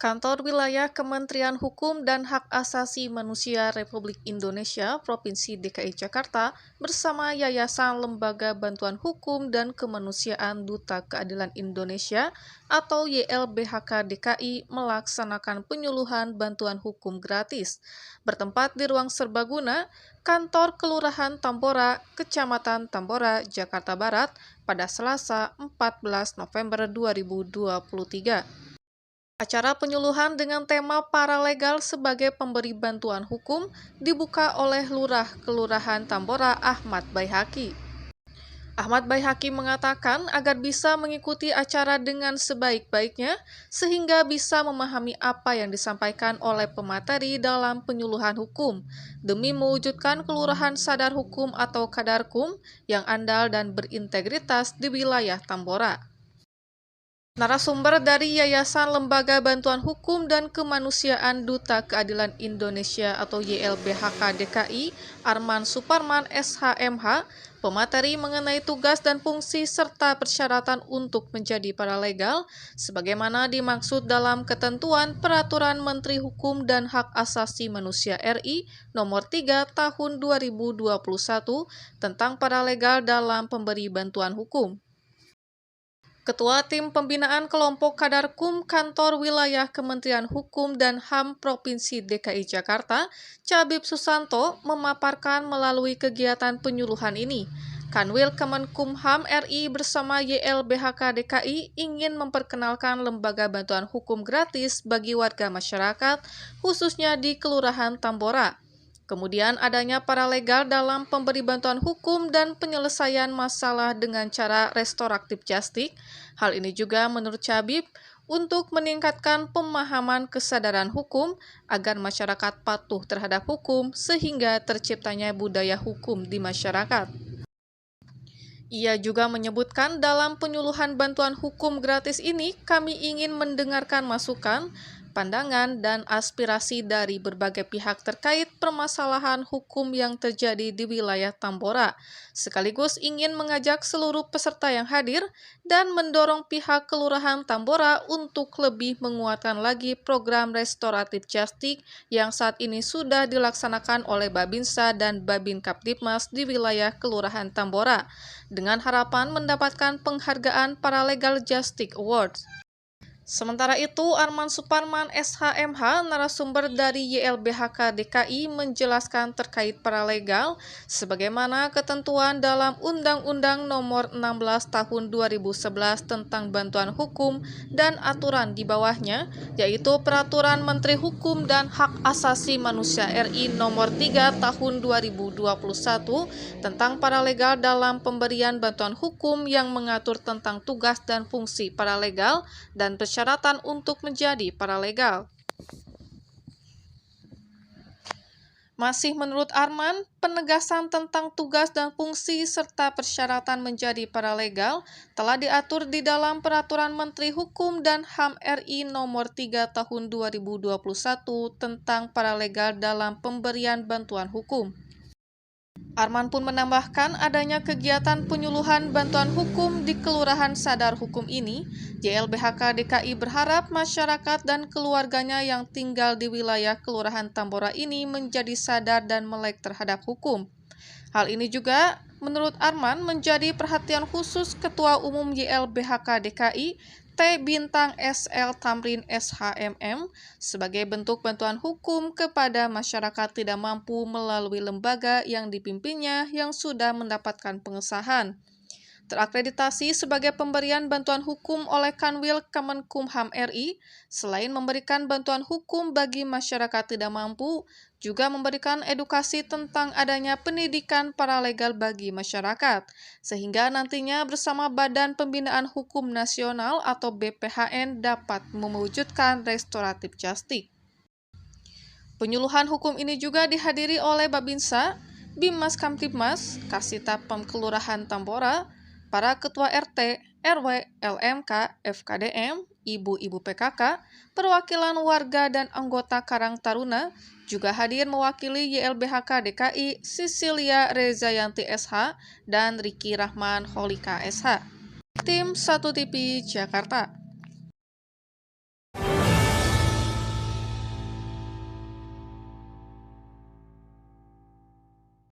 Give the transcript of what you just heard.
Kantor Wilayah Kementerian Hukum dan Hak Asasi Manusia Republik Indonesia Provinsi DKI Jakarta bersama Yayasan Lembaga Bantuan Hukum dan Kemanusiaan Duta Keadilan Indonesia atau YLBHK DKI melaksanakan penyuluhan bantuan hukum gratis bertempat di Ruang Serbaguna, Kantor Kelurahan Tambora, Kecamatan Tambora, Jakarta Barat pada Selasa 14 November 2023. Acara penyuluhan dengan tema paralegal sebagai pemberi bantuan hukum dibuka oleh Lurah Kelurahan Tambora Ahmad Baihaqi. Ahmad Baihaqi mengatakan agar bisa mengikuti acara dengan sebaik-baiknya sehingga bisa memahami apa yang disampaikan oleh pemateri dalam penyuluhan hukum demi mewujudkan kelurahan sadar hukum atau kadarkum yang andal dan berintegritas di wilayah Tambora. Narasumber dari Yayasan Lembaga Bantuan Hukum dan Kemanusiaan Duta Keadilan Indonesia atau YLBHK DKI, Arman Suparman SHMH, pemateri mengenai tugas dan fungsi serta persyaratan untuk menjadi paralegal, sebagaimana dimaksud dalam ketentuan Peraturan Menteri Hukum dan Hak Asasi Manusia RI Nomor 3 Tahun 2021 tentang paralegal dalam pemberi bantuan hukum. Ketua Tim Pembinaan Kelompok Kadarkum Kantor Wilayah Kementerian Hukum dan HAM Provinsi DKI Jakarta, Cabib Susanto, memaparkan melalui kegiatan penyuluhan ini. Kanwil Kemenkumham RI bersama YLBHK DKI ingin memperkenalkan lembaga bantuan hukum gratis bagi warga masyarakat, khususnya di Kelurahan Tambora. Kemudian adanya paralegal dalam pemberi bantuan hukum dan penyelesaian masalah dengan cara restoratif justice. Hal ini juga menurut Cabib untuk meningkatkan pemahaman kesadaran hukum agar masyarakat patuh terhadap hukum sehingga terciptanya budaya hukum di masyarakat. Ia juga menyebutkan dalam penyuluhan bantuan hukum gratis ini kami ingin mendengarkan masukan, pandangan, dan aspirasi dari berbagai pihak terkait permasalahan hukum yang terjadi di wilayah Tambora, sekaligus ingin mengajak seluruh peserta yang hadir dan mendorong pihak Kelurahan Tambora untuk lebih menguatkan lagi program restoratif justice yang saat ini sudah dilaksanakan oleh Babinsa dan Babin Kaptibmas di wilayah Kelurahan Tambora, dengan harapan mendapatkan penghargaan Paralegal Justice Award. Sementara itu, Arman Suparman SHMH, narasumber dari YLBHK DKI, menjelaskan terkait paralegal sebagaimana ketentuan dalam Undang-Undang Nomor 16 Tahun 2011 tentang bantuan hukum dan aturan di bawahnya, yaitu Peraturan Menteri Hukum dan Hak Asasi Manusia RI Nomor 3 Tahun 2021 tentang paralegal dalam pemberian bantuan hukum yang mengatur tentang tugas dan fungsi paralegal dan persyaratan untuk menjadi paralegal. Masih menurut Arman, penegasan tentang tugas dan fungsi serta persyaratan menjadi paralegal telah diatur di dalam Peraturan Menteri Hukum dan HAM RI Nomor 3 Tahun 2021 tentang paralegal dalam pemberian bantuan hukum. Arman pun menambahkan adanya kegiatan penyuluhan bantuan hukum di Kelurahan Sadar Hukum ini, YLBHK DKI berharap masyarakat dan keluarganya yang tinggal di wilayah Kelurahan Tambora ini menjadi sadar dan melek terhadap hukum. Hal ini juga, menurut Arman, menjadi perhatian khusus Ketua Umum YLBHK DKI, T. Bintang SL Tamrin SHMM sebagai bentuk bantuan hukum kepada masyarakat tidak mampu melalui lembaga yang dipimpinnya yang sudah mendapatkan pengesahan terakreditasi sebagai pemberian bantuan hukum oleh Kanwil Kemenkumham RI, selain memberikan bantuan hukum bagi masyarakat tidak mampu, juga memberikan edukasi tentang adanya pendidikan paralegal bagi masyarakat, sehingga nantinya bersama Badan Pembinaan Hukum Nasional atau BPHN dapat mewujudkan restoratif justice. Penyuluhan hukum ini juga dihadiri oleh Babinsa, Bimas Kamtibmas, Kasitapam Kelurahan Tambora, para Ketua RT, RW, LMK, FKDM, Ibu-Ibu PKK, perwakilan warga dan anggota Karang Taruna, juga hadir mewakili YLBHK DKI, Sisilia Rezayanti SH, dan Riki Rahman Holika SH. Tim 1 TV Jakarta.